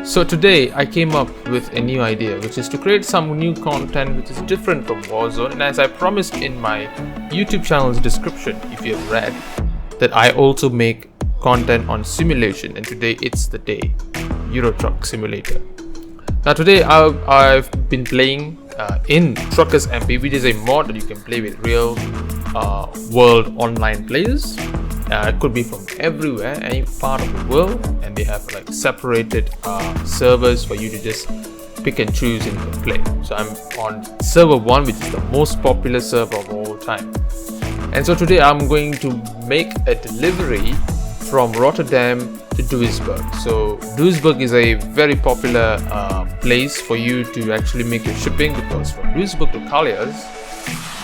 So today I came up with a new idea, which is to create some new content which is different from Warzone. And as I promised in my YouTube channel's description, if you have read, that I also make content on simulation, and today it's the day, Euro Truck Simulator. Now today I've been playing in Truckers MP, which is a mod that you can play with real world online players. It could be from everywhere, any part of the world, and they have like separated servers for you to just pick and choose and play. So I'm on server 1, which is the most popular server of all time. And so today I'm going to make a delivery from Rotterdam to Duisburg. So Duisburg is a very popular place for you to actually make your shipping, because from Duisburg to Calais,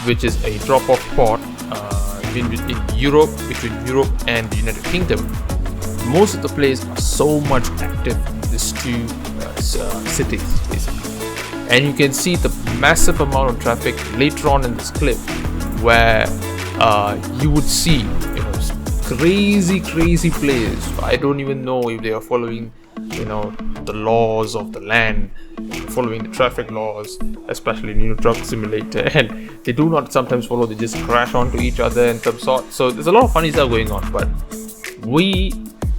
which is a drop-off port in Europe, between Europe and the United Kingdom, most of the places are so much active in these two cities basically. And you can see the massive amount of traffic later on in this clip, where you would see crazy players. I don't even know if they are following the laws of the land, following the traffic laws, especially in Truck Simulator, and they do not sometimes follow. They just crash onto each other and some sort. So there's a lot of funny stuff going on, but we,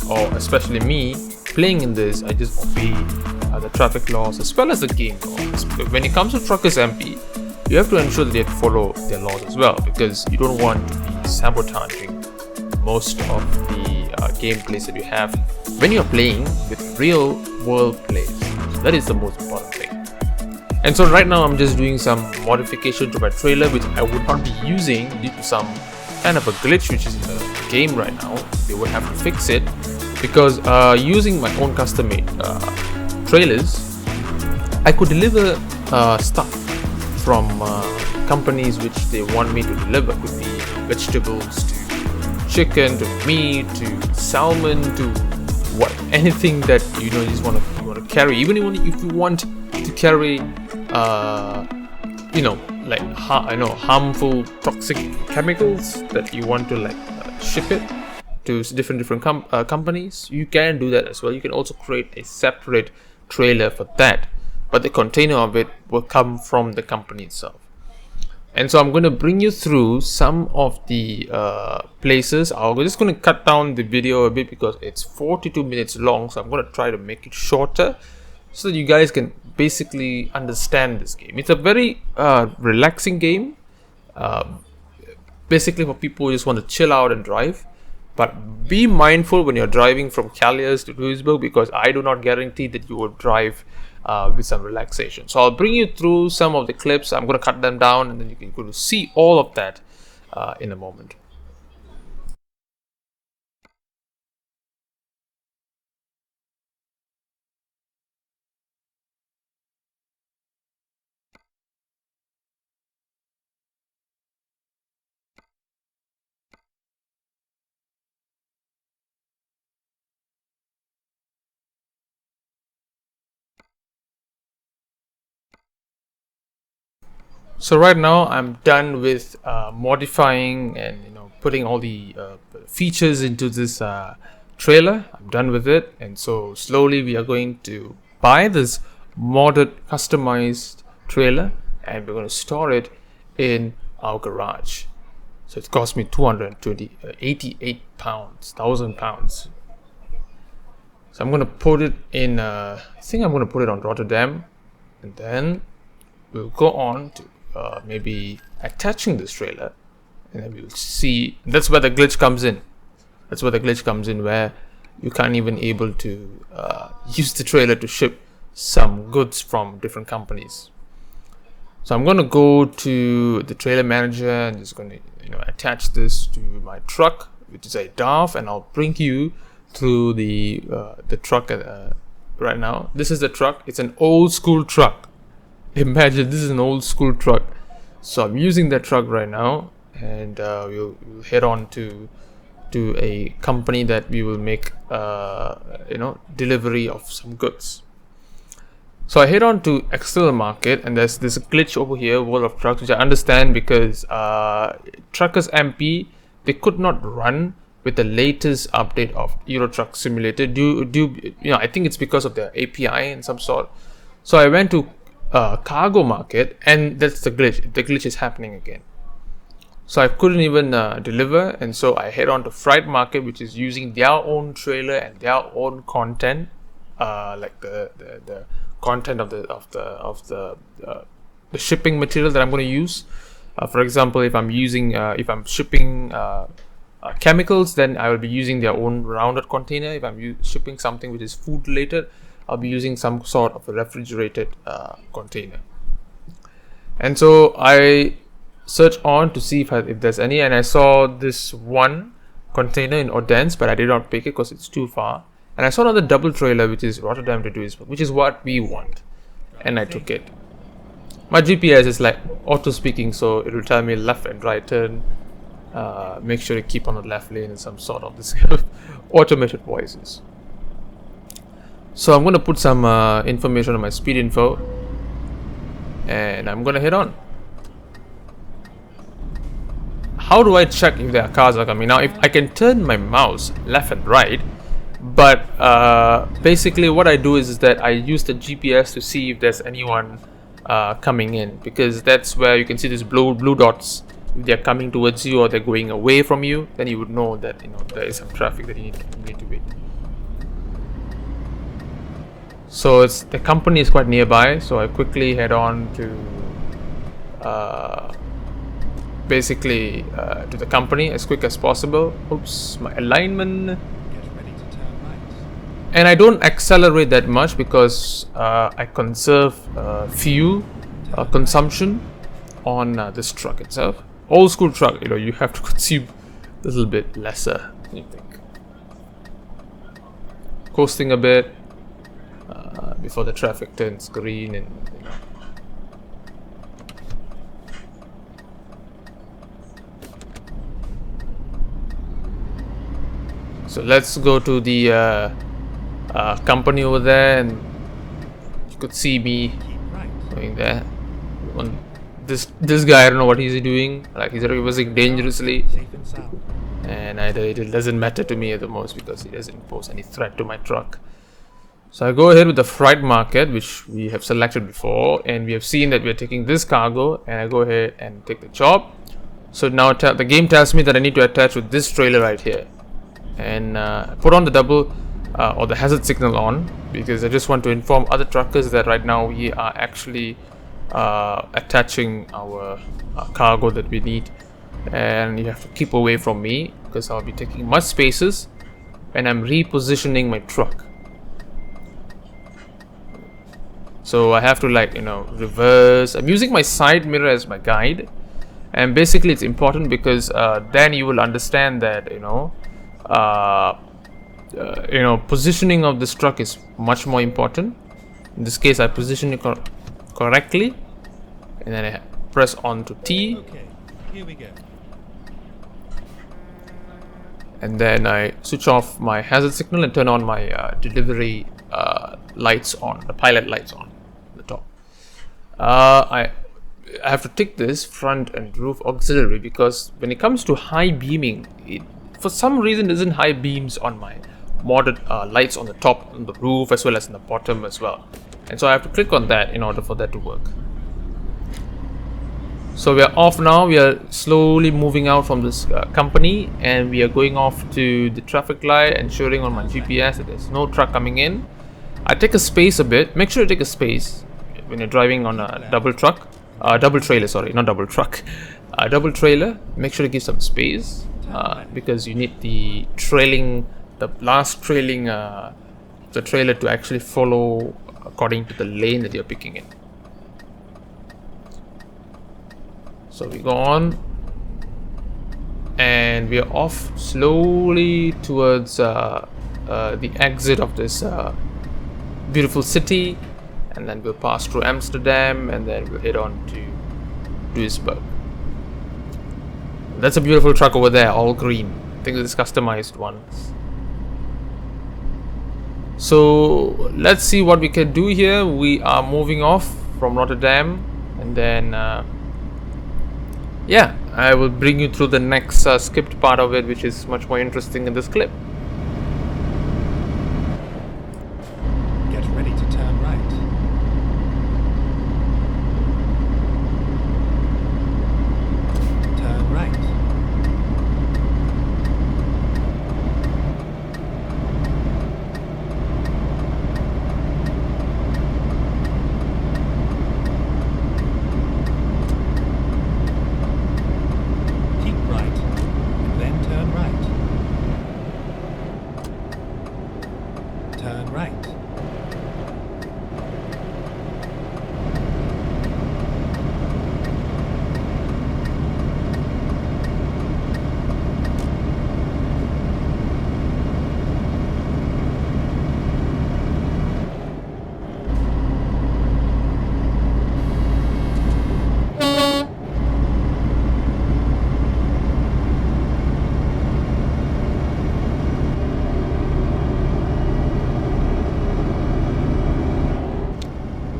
or especially me playing in this, I just obey the traffic laws as well as the game laws. When it comes to Truckers MP, you have to ensure that they follow their laws as well, because you don't want to be sabotaging most of the gameplays that you have when you're playing with real world players. So that is the most important thing. And so right now I'm just doing some modification to my trailer, which I would not be using due to some kind of a glitch which is in the game right now. They would have to fix it, because using my own custom-made trailers, I could deliver stuff from companies which they want me to deliver. Could be vegetables to chicken to meat to salmon to anything that you just want to carry. Even if you want to carry harmful toxic chemicals that you want to ship it to different companies, you can do that as well. You can also create a separate trailer for that, but the container of it will come from the company itself. And so I'm going to bring you through some of the places. I'm just going to cut down the video a bit because it's 42 minutes long. So I'm going to try to make it shorter so that you guys can basically understand this game. It's a very relaxing game. Basically for people who just want to chill out and drive. But be mindful when you're driving from Calais to Duisburg, because I do not guarantee that you will drive with some relaxation. So I'll bring you through some of the clips. I'm going to cut them down, and then you can go to see all of that in a moment. So right now I'm done with modifying and putting all the features into this trailer. I'm done with it, and so slowly we are going to buy this modded customized trailer, and we're going to store it in our garage. So it cost me 88 pounds, 1,000 pounds. So I'm going to put it in I think I'm going to put it on Rotterdam, and then we'll go on to maybe attaching this trailer, and then we'll see. That's where the glitch comes in. Where you can't even able to use the trailer to ship some goods from different companies. So I'm going to go to the trailer manager and just going to attach this to my truck, which is a DAF, and I'll bring you through the truck right now. This is the truck. It's an old school truck. Imagine, this is an old school truck. So I'm using that truck right now, and we'll head on to a company that we will make delivery of some goods. So I head on to external market, and there's this glitch over here, World of Trucks, which I understand because Truckers MP, they could not run with the latest update of Euro Truck Simulator. I think it's because of the API in some sort. So I went to cargo market, and that's the glitch. The glitch is happening again. So I couldn't even deliver, and so I head on to freight market, which is using their own trailer and their own content, like the content of the shipping material that I'm going to use. For example, if I'm shipping chemicals, then I will be using their own rounded container. If I'm shipping something which is food related, I'll be using some sort of a refrigerated container. And so I searched on to see if there's any, and I saw this one container in Odense, but I did not pick it because it's too far. And I saw another double trailer, which is Rotterdam to Duisburg, which is what we want, and I took it. My GPS is like auto speaking, so it will tell me left and right turn. Make sure to keep on the left lane, and some sort of this automated voices. So I'm going to put some information on my speed info, and I'm going to head on. How do I check if there are cars are coming? Now, if I can turn my mouse left and right, but basically what I do is that I use the GPS to see if there's anyone coming in, because that's where you can see these blue dots. If they're coming towards you or they're going away from you, then you would know that there is some traffic that you need to wait. So the company is quite nearby, so I quickly head on to basically to the company as quick as possible. Oops, my alignment. And I don't accelerate that much because I conserve fuel consumption on this truck itself. Old school truck, you have to consume a little bit lesser, you think. Coasting a bit before the traffic turns green, and so let's go to the company over there, and you could see me going there. This guy, I don't know what he's doing. Like, he's reversing dangerously, and it doesn't matter to me at the most because he doesn't pose any threat to my truck. So I go ahead with the freight market, which we have selected before, and we have seen that we're taking this cargo, and I go ahead and take the job. So now the game tells me that I need to attach with this trailer right here, and put on the double or the hazard signal on, because I just want to inform other truckers that right now we are actually attaching our cargo that we need, and you have to keep away from me because I'll be taking much spaces, and I'm repositioning my truck. So I have to reverse. I'm using my side mirror as my guide, and basically it's important because then you will understand that positioning of this truck is much more important. In this case, I position it correctly, and then I press on to T. Okay, here we go. And then I switch off my hazard signal and turn on my delivery lights on, the pilot lights on the top. I have to tick this front and roof auxiliary because when it comes to high beaming, it for some reason doesn't high beams on my modded lights on the top, on the roof, as well as in the bottom as well. And so I have to click on that in order for that to work. So we are off now. We are slowly moving out from this company, and we are going off to the traffic light, ensuring on my GPS that there's no truck coming in. I take a space a bit. Make sure you take a space when you're driving on a double trailer. Sorry, not double truck. Double trailer. Make sure to give some space because you need the last trailing the trailer to actually follow according to the lane that you're picking in. So we go on, and we are off slowly towards the exit of this beautiful city, and then we'll pass through Amsterdam, and then we'll head on to Duisburg. That's a beautiful truck over there, all green. I think this is customized ones. So let's see what we can do here. We are moving off from Rotterdam, and then I will bring you through the next skipped part of it, which is much more interesting in this clip. Get ready to turn right. Turn right.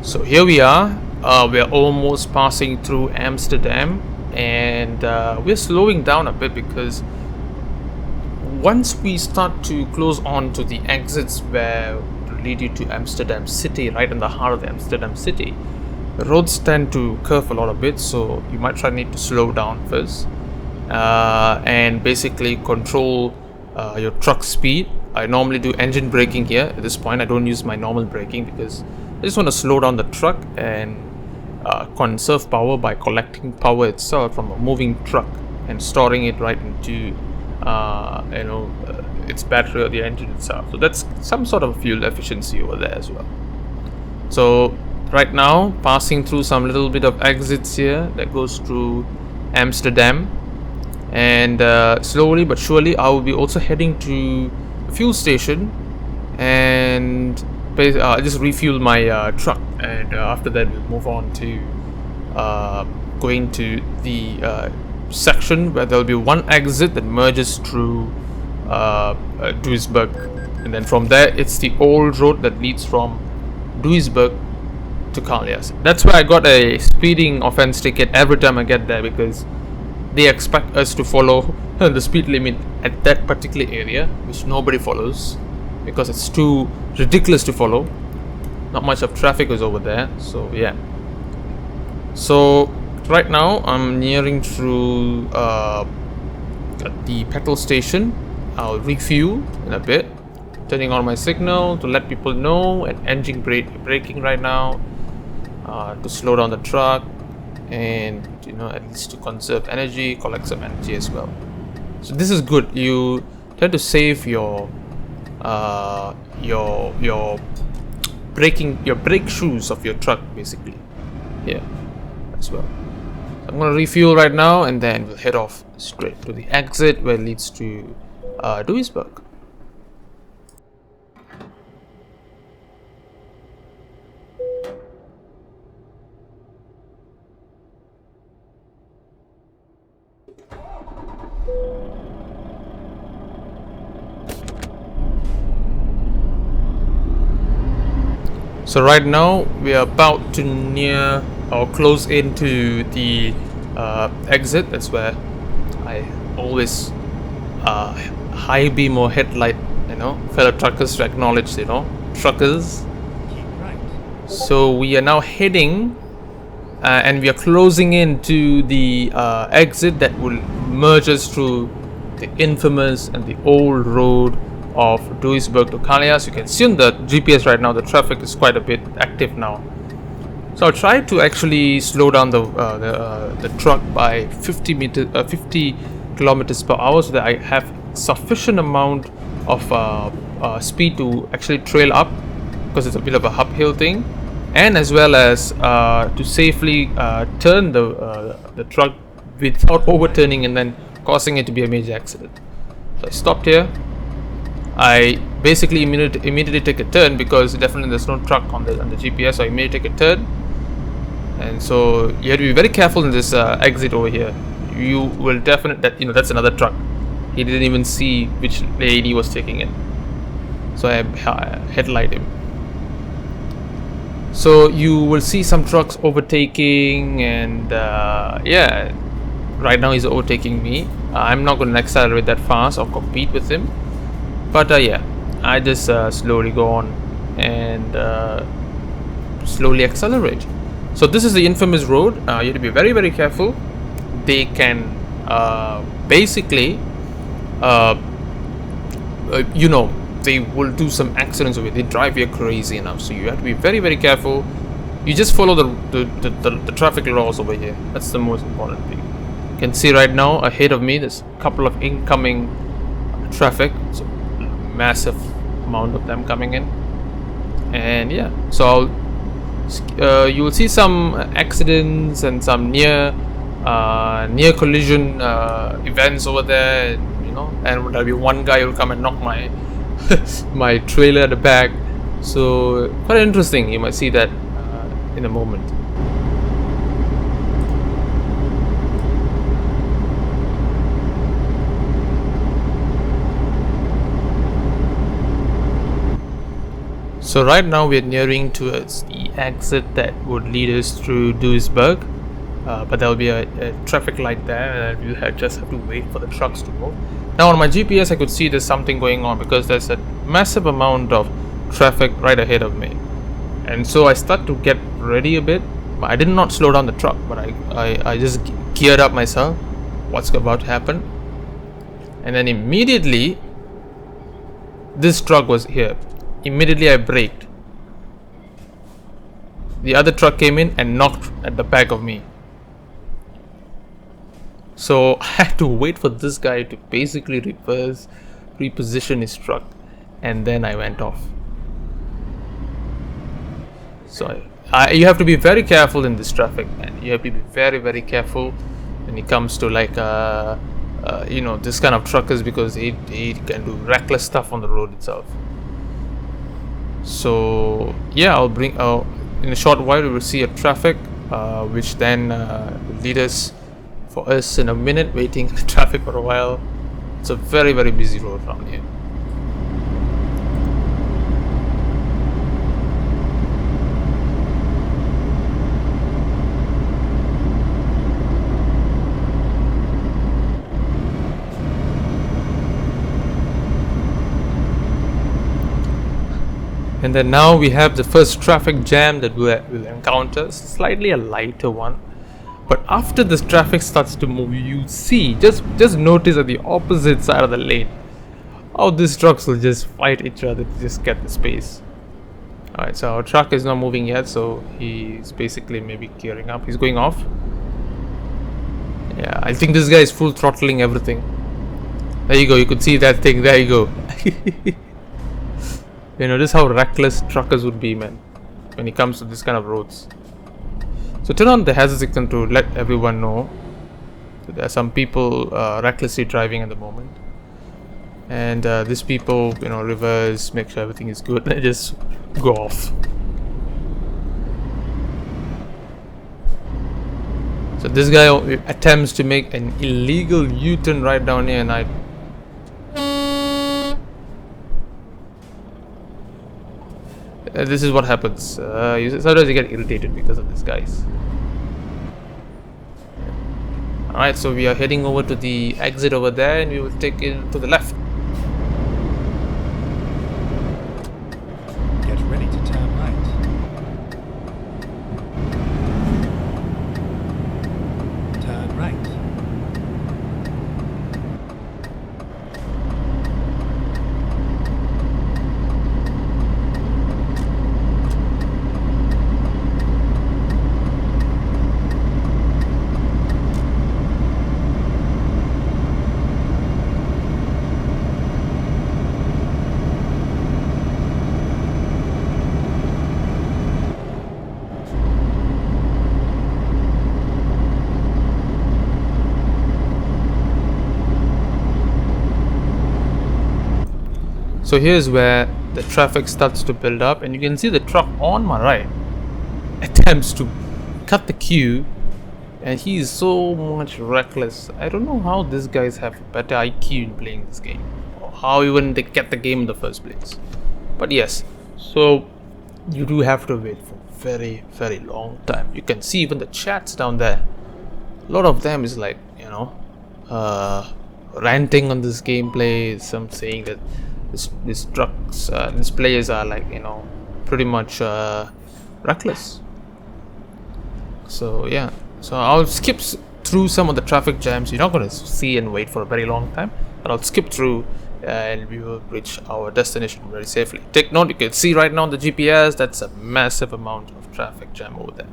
So here we are. We're almost passing through Amsterdam, and we're slowing down a bit because once we start to close on to the exits where to lead you to Amsterdam city, right in the heart of the Amsterdam city, the roads tend to curve a lot of bit, so you might need to slow down first and basically control your truck speed. I normally do engine braking here. At this point I don't use my normal braking because I just want to slow down the truck and conserve power by collecting power itself from a moving truck and storing it right into its battery or the engine itself. So that's some sort of fuel efficiency over there as well. So right now passing through some little bit of exits here that goes through Amsterdam, and slowly but surely I will be also heading to a fuel station and just refuel my truck, and after that we'll move on to going to the section where there'll be one exit that merges through Duisburg, and then from there it's the old road that leads from Duisburg to Kalyas. That's why I got a speeding offense ticket every time I get there, because they expect us to follow the speed limit at that particular area, which nobody follows because it's too ridiculous to follow. Not much of traffic is over there, so yeah. So right now I'm nearing through the petrol station. I'll refuel in a bit, turning on my signal to let people know, and engine braking right now to slow down the truck, and at least to conserve energy, collect some energy as well. So this is good. You tend to save your brake shoes of your truck basically here as well. So I'm gonna refuel right now, and then we'll head off straight to the exit where it leads to Duisburg. So right now we are about to near or close into the exit. That's where I always high beam or headlight fellow truckers to acknowledge truckers. So we are now heading and we are closing into the exit that will merge us through the infamous and the old road of Duisburg to Kalyas. You can see on the GPS right now the traffic is quite a bit active now. So I'll try to actually slow down the truck by 50 kilometers per hour so that I have sufficient amount of speed to actually trail up, because it's a bit of a uphill thing, and as well as to safely turn the truck without overturning and then causing it to be a major accident. So I stopped here. I basically immediately take a turn because definitely there's no truck on the GPS, so I immediately take a turn. And so you have to be very careful in this exit over here. You will definitely that's another truck. He didn't even see which lady was taking it, so I headlight him. So you will see some trucks overtaking, and Right now he's overtaking me. I'm not going to accelerate that fast or compete with him. But yeah, I just slowly go on and slowly accelerate. So this is the infamous road. You have to be very, very careful. They can basically, you know, they will do some accidents over it. They drive you crazy enough. So you have to be very, very careful. You just follow the traffic laws over here. That's the most important thing. You can see right now ahead of me there's a couple of incoming traffic. So massive amount of them coming in. And yeah, so you will see some accidents and some near collision events over there, you know, and there'll be one guy who will come and knock my my trailer at the back. So quite interesting. You might see that in a moment. So right now we're nearing towards the exit that would lead us through Duisburg, but there will be a traffic light there, and we'll just have to wait for the trucks to move. Now on my GPS I could see there's something going on because there's a massive amount of traffic right ahead of me, and so I start to get ready a bit. I did not slow down the truck, but I just geared up myself. What's about to happen? And then immediately this truck was here. Immediately I braked. The other truck came in and knocked at the back of me. So I had to wait for this guy to basically reposition his truck, and then I went off. So you have to be very careful in this traffic, and you have to be very, very careful when it comes to like you know, this kind of truckers, because he can do reckless stuff on the road itself. So yeah, I'll bring in a short while we will see a traffic which then will lead us for us in a minute, waiting in the traffic for a while. It's a very, very busy road around here. And then now we have the first traffic jam that we'll encounter, slightly a lighter one. But after this traffic starts to move, you see, just notice at the opposite side of the lane how these trucks will just fight each other to just get the space. Alright, so our truck is not moving yet, so he's basically maybe gearing up. He's going off. Yeah, I think this guy is full throttling everything. There you go, you could see that thing, there you go. You know, this is how reckless truckers would be, man, when it comes to this kind of roads. So turn on the hazard signal to let everyone know that there are some people recklessly driving at the moment. And these people, you know, reverse, make sure everything is good, and just go off. So this guy attempts to make an illegal U-turn right down here, and this is what happens. Sometimes you get irritated because of these guys. Alright, so we are heading over to the exit over there, and we will take it to the left. Get ready to turn right. Turn right. So here's where the traffic starts to build up, and you can see the truck on my right attempts to cut the queue, and he is so much reckless. I don't know how these guys have better IQ in playing this game, or how even they get the game in the first place. But yes, so you do have to wait for very, very long time. You can see even the chats down there. A lot of them is like, you know, ranting on this gameplay. Some saying that these trucks, these players are like, you know, pretty much reckless. So yeah, so I'll skip through some of the traffic jams. You're not going to see and wait for a very long time, but I'll skip through and we will reach our destination very safely. Take note, you can see right now on the GPS that's a massive amount of traffic jam over there.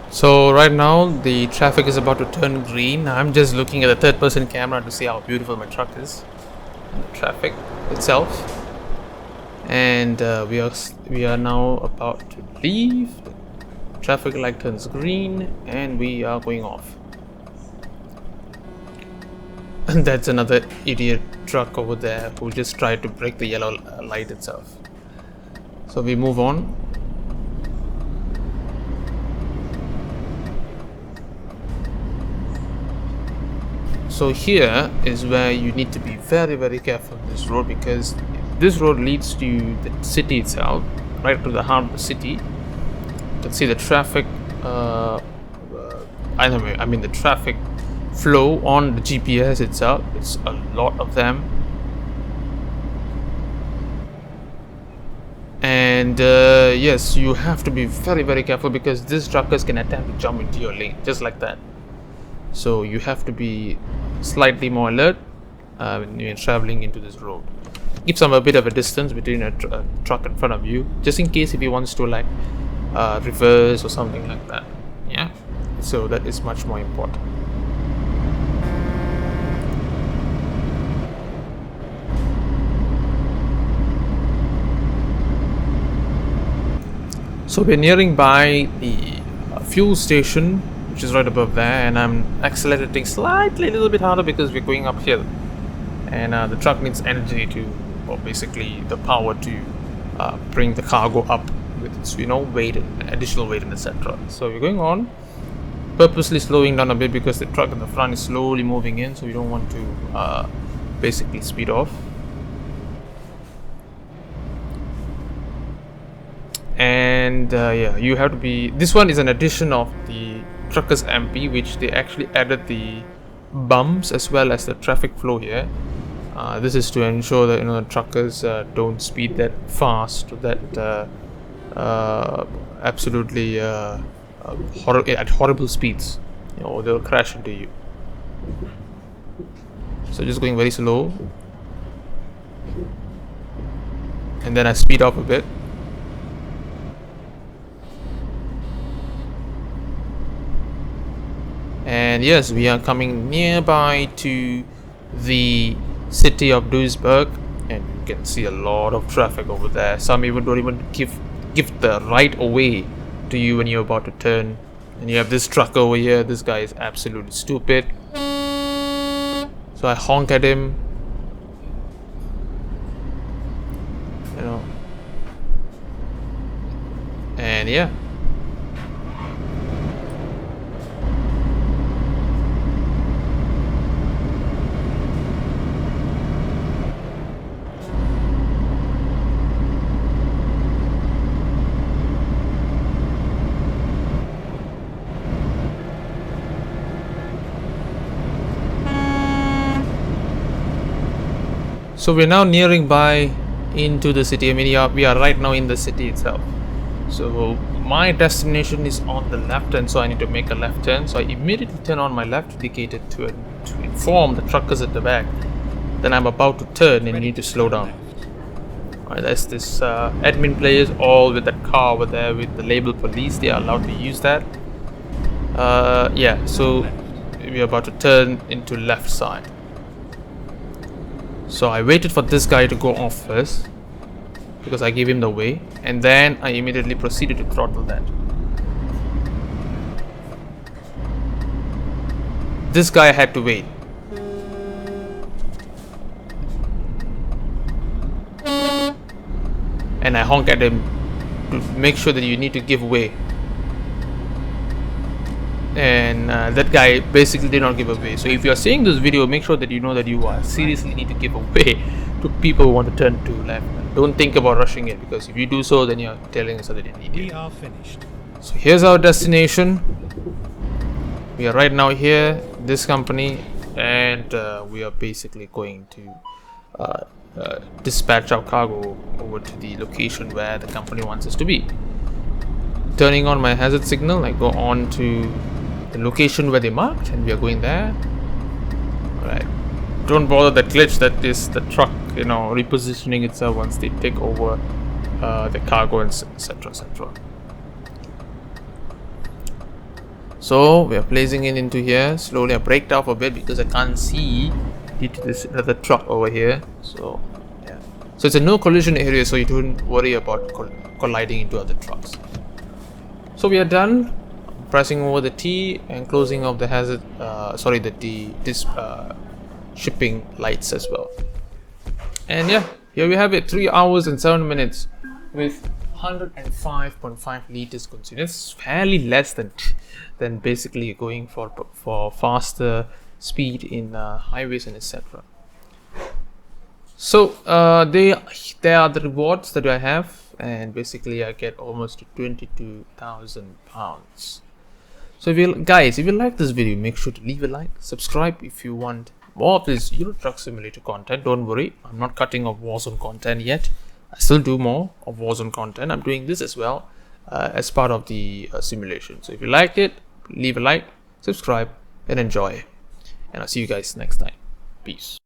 So right now the traffic is about to turn green. I'm just looking at the third-person camera to see how beautiful my truck is, and the traffic itself. And we are now about to leave. The traffic light turns green, and we are going off. And that's another idiot truck over there who just tried to break the yellow light itself. So we move on. So here is where you need to be very, very careful on this road, because this road leads to the city itself, right to the heart of the city. You can see the traffic, the traffic flow on the GPS itself. It's a lot of them. And yes, you have to be very, very careful, because these truckers can attempt to jump into your lane just like that. So you have to be slightly more alert when you're traveling into this road. Keep some a bit of a distance between a truck in front of you, just in case if he wants to like reverse or something like that. Yeah, so that is much more important. So we're nearing by the fuel station, which is right above there, and I'm accelerating slightly a little bit harder because we're going uphill, and the truck needs energy to, or basically the power to bring the cargo up with its, you know, weight and additional weight and etc. So we're going on, purposely slowing down a bit because the truck in the front is slowly moving in, so we don't want to basically speed off. And yeah, you have to be, this one is an addition of the Truckers MP, which they actually added the bumps as well as the traffic flow here. This is to ensure that, you know, the truckers don't speed that fast, that absolutely at horrible speeds, you know, they'll crash into you. So just going very slow, and then I speed up a bit. And yes, we are coming nearby to the city of Duisburg, and you can see a lot of traffic over there. Some even don't even give the right away to you when you're about to turn. And you have this truck over here. This guy is absolutely stupid. So I honk at him, you know, and yeah. So we're now nearing by into the city. I mean, we are right now in the city itself. So my destination is on the left hand, so I need to make a left turn. So I immediately turn on my left indicator to inform the truckers at the back that I'm about to turn and you need to slow down. Alright, there's this admin players all with that car over there with the label police. They are allowed to use that. Yeah, so we're about to turn into left side. So I waited for this guy to go off first, because I gave him the way, and then I immediately proceeded to throttle that. This guy had to wait. And I honk at him to make sure that you need to give way. And that guy basically did not give away. So if you are seeing this video, make sure that you know that you are seriously need to give away to people who want to turn to left. Don't think about rushing it, because if you do so, then you're telling us that you need We it. are finished. So here's our destination. We are right now here, this company, and we are basically going to dispatch our cargo over to the location where the company wants us to be. Turning on my hazard signal, I go on to the location where they marked, and we are going there. Alright, don't bother the glitch that is the truck, you know, repositioning itself once they take over the cargo, and etc, etc. So we are placing it into here. Slowly I braked off a bit because I can't see due to this other truck over here. So yeah, so it's a no collision area, so you don't worry about colliding into other trucks. So we are done. Pressing over the T and closing off the hazard, shipping lights as well. And yeah, here we have it, 3 hours and 7 minutes with 105.5 liters consumed. It's fairly less than basically going for faster speed in highways and etc. So there are the rewards that I have, and basically I get almost 22,000 pounds. So if you like this video, make sure to leave a like, subscribe if you want more of this Euro Truck Simulator content. Don't worry, I'm not cutting off Warzone content yet. I still do more of Warzone content. I'm doing this as well as part of the simulation. So if you like it, leave a like, subscribe, and enjoy. And I'll see you guys next time. Peace.